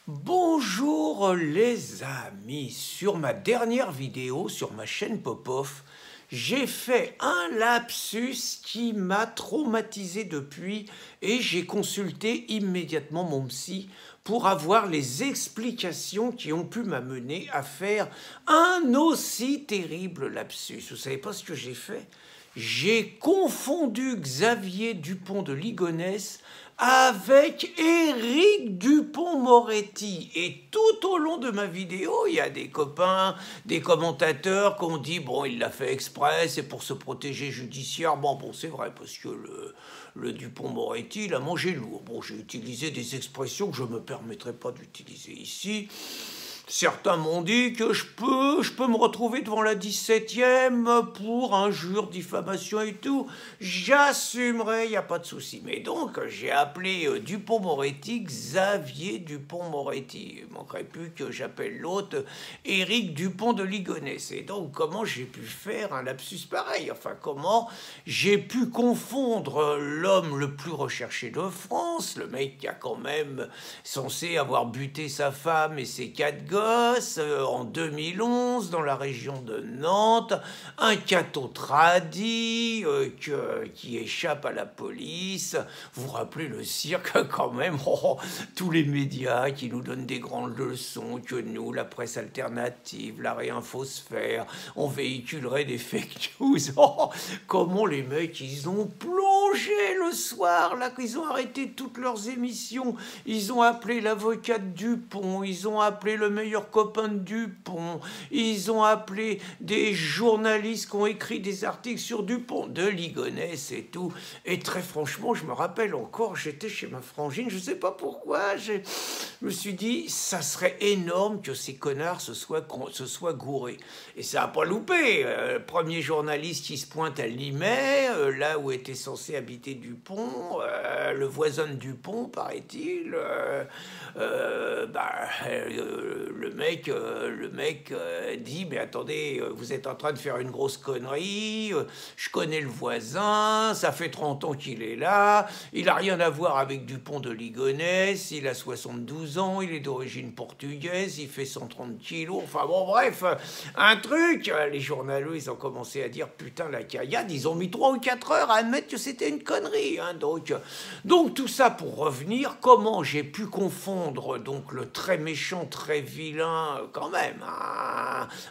Bonjour les amis, sur ma dernière vidéo sur ma chaîne Popov, j'ai fait un lapsus qui m'a traumatisé depuis et j'ai consulté immédiatement mon psy pour avoir les explications qui ont pu m'amener à faire un aussi terrible lapsus. Vous savez pas ce que j'ai fait? J'ai confondu Xavier Dupont de Ligonnès avec Éric Dupond-Moretti. Et tout au long de ma vidéo, il y a des copains, des commentateurs qui ont dit « Bon, il l'a fait exprès, c'est pour se protéger judiciaire. » Bon, c'est vrai, parce que le Dupond-Moretti, il a mangé lourd. Bon, j'ai utilisé des expressions que je ne me permettrai pas d'utiliser ici. Certains m'ont dit que je peux me retrouver devant la 17e pour injure, diffamation et tout. J'assumerai, il n'y a pas de souci. Mais donc, j'ai appelé Dupond-Moretti Xavier Dupond-Moretti. Il ne manquerait plus que j'appelle l'autre Éric Dupont de Ligonnès. Et donc, comment j'ai pu faire un lapsus pareil? Enfin, comment j'ai pu confondre l'homme le plus recherché de France, le mec qui a quand même censé avoir buté sa femme et ses 4 gosses, en 2011 dans la région de Nantes, un cateau tradi qui échappe à la police. Vous vous rappelez le cirque quand même, tous les médias qui nous donnent des grandes leçons, que nous, la presse alternative, la réinfosphère, on véhiculerait des fake news. Comment les mecs, ils ont plongé le soir, là, qu'ils ont arrêté toutes leurs émissions, ils ont appelé l'avocat de Dupont, ils ont appelé le meilleur copain de Dupont, ils ont appelé des journalistes qui ont écrit des articles sur Dupont, de Ligonnès et tout. Et très franchement, je me rappelle encore, j'étais chez ma frangine, je sais pas pourquoi, je me suis dit, ça serait énorme que ces connards se soient gourés. Et ça n'a pas loupé. Le premier journaliste qui se pointe à Limay, là où était censé habiter Dupont, le voisin de Dupont, paraît-il, le mec dit « Mais attendez, vous êtes en train de faire une grosse connerie, je connais le voisin, ça fait 30 ans qu'il est là, il n'a rien à voir avec Dupont de Ligonnès, il a 72 ans, il est d'origine portugaise, il fait 130 kilos, enfin bon bref, un truc !» Les journalistes, ils ont commencé à dire « Putain, la caillade !» Ils ont mis 3 ou 4 heures à admettre que c'était une connerie. Hein, donc tout ça pour revenir, comment j'ai pu confondre donc le très méchant, très vilain, quand même,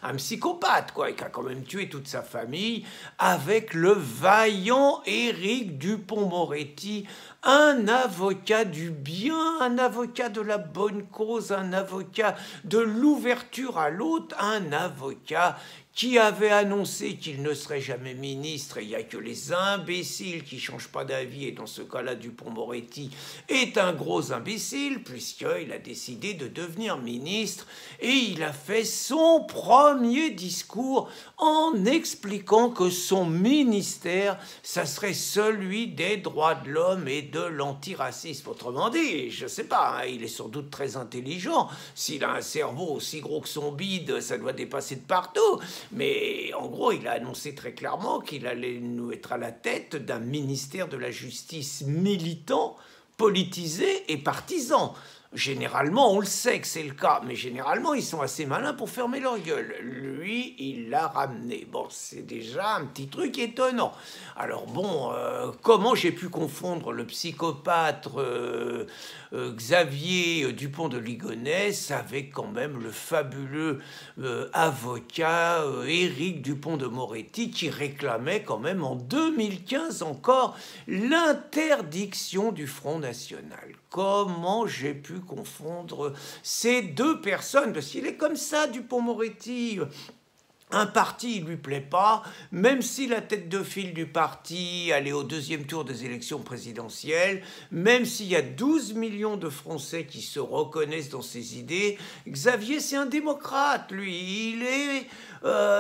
un psychopathe, quoi, qui a quand même tué toute sa famille, avec le vaillant Éric Dupond-Moretti, un avocat du bien, un avocat de la bonne cause, un avocat de l'ouverture à l'autre, un avocat qui avait annoncé qu'il ne serait jamais ministre, et il n'y a que les imbéciles qui ne changent pas d'avis, et dans ce cas-là, Dupond-Moretti est un gros imbécile, puisqu'il a décidé de devenir ministre, et il a fait son premier discours en expliquant que son ministère, ça serait celui des droits de l'homme et de l'antiracisme. Autrement dit, je ne sais pas, hein, il est sans doute très intelligent, s'il a un cerveau aussi gros que son bide, ça doit dépasser de partout. Mais en gros, il a annoncé très clairement qu'il allait nous être à la tête d'un ministère de la justice militant, politisé et partisan. Généralement, on le sait que c'est le cas, mais généralement, ils sont assez malins pour fermer leur gueule. Lui, il l'a ramené. Bon, c'est déjà un petit truc étonnant. Alors bon, comment j'ai pu confondre le psychopathe Xavier Dupont de Ligonnès avec quand même le fabuleux avocat Éric Dupont de Moretti qui réclamait quand même en 2015 encore l'interdiction du Front National. Comment j'ai pu confondre ces deux personnes? Parce qu'il est comme ça, Dupond-Moretti. Un parti, il lui plaît pas, même si la tête de file du parti allait au 2e tour des élections présidentielles, même s'il y a 12 millions de Français qui se reconnaissent dans ses idées, Xavier, c'est un démocrate, lui.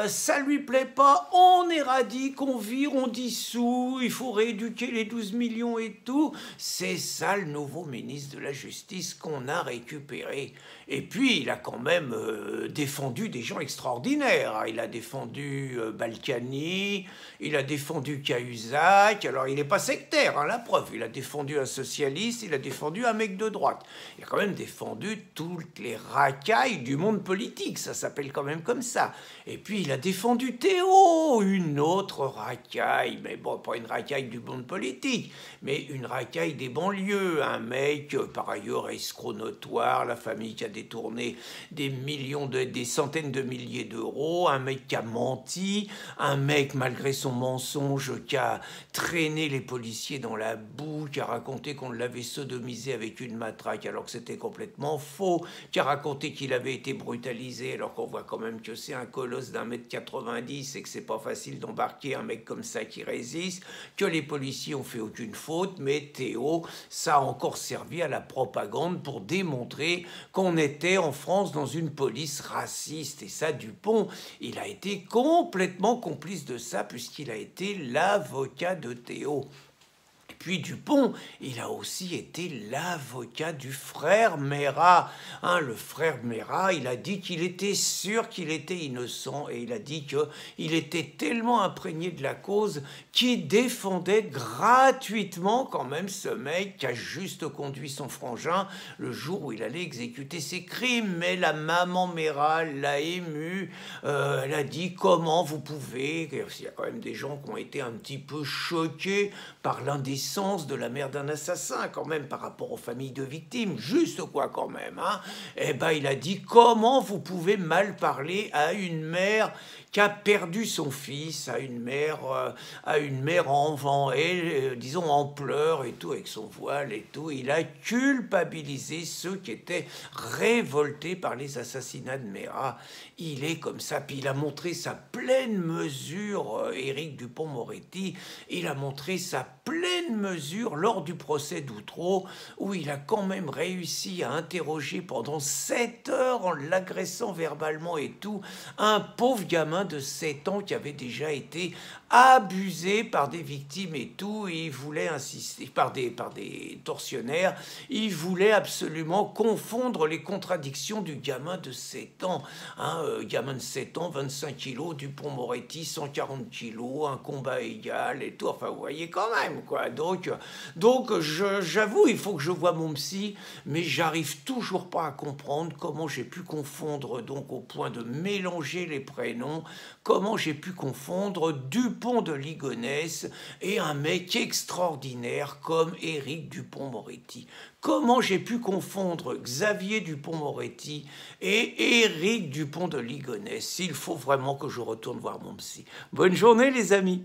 Ça lui plaît pas, on éradique, on vire, on dissout, il faut rééduquer les 12 millions et tout. C'est ça le nouveau ministre de la Justice qu'on a récupéré. Et puis, il a quand même défendu des gens extraordinaires. il a défendu Balkany, il a défendu Cahuzac. Alors, il n'est pas sectaire, hein, la preuve. Il a défendu un socialiste, il a défendu un mec de droite. Il a quand même défendu toutes les racailles du monde politique, ça s'appelle quand même comme ça. Et puis, il a défendu Théo, une autre racaille, mais bon, pas une racaille du monde politique, mais une racaille des banlieues. Un mec, par ailleurs, escroc notoire, la famille qui a détourné des centaines de milliers d'euros, un mec qui a menti, un mec, malgré son mensonge, qui a traîné les policiers dans la boue, qui a raconté qu'on l'avait sodomisé avec une matraque alors que c'était complètement faux, qui a raconté qu'il avait été brutalisé alors qu'on voit quand même que c'est un colosse d'1,90 m et que c'est pas facile d'embarquer un mec comme ça qui résiste, que les policiers ont fait aucune faute, mais Théo, ça a encore servi à la propagande pour démontrer qu'on était en France dans une police raciste. Et ça, Dupont, il a été complètement complice de ça puisqu'il a été l'avocat de Théo. Puis Dupont, il a aussi été l'avocat du frère Marat. Hein, le frère Marat, il a dit qu'il était sûr qu'il était innocent et il a dit qu'il était tellement imprégné de la cause qu'il défendait gratuitement quand même ce mec qui a juste conduit son frangin le jour où il allait exécuter ses crimes. Mais la maman Marat l'a ému, elle a dit comment vous pouvez, il y a quand même des gens qui ont été un petit peu choqués par l'indécence de la mère d'un assassin quand même par rapport aux familles de victimes, juste quoi quand même, hein. Eh ben il a dit comment vous pouvez mal parler à une mère qui a perdu son fils, à une mère disons en pleurs et tout, avec son voile et tout. Il a culpabilisé ceux qui étaient révoltés par les assassinats de Marat. Il est comme ça, puis il a montré sa pleine mesure, Éric Dupond-Moretti, il a montré sa pleine mesure lors du procès d'Outreau, où il a quand même réussi à interroger pendant 7 heures, en l'agressant verbalement et tout, un pauvre gamin de 7 ans qui avait déjà été abusé par des victimes et tout, et il voulait insister, par des tortionnaires, il voulait absolument confondre les contradictions du gamin de 7 ans. Hein, gamin de 7 ans, 25 kilos, Dupond-Moretti, 140 kilos, un combat égal et tout, enfin vous voyez quand même, quoi. Donc j'avoue, il faut que je voie mon psy, mais j'arrive toujours pas à comprendre comment j'ai pu confondre, donc au point de mélanger les prénoms, comment j'ai pu confondre Dupont de Ligonnès et un mec extraordinaire comme Éric Dupond-Moretti. Comment j'ai pu confondre Xavier Dupond-Moretti et Éric Dupond de Ligonnès? Il faut vraiment que je retourne voir mon psy. Bonne journée les amis.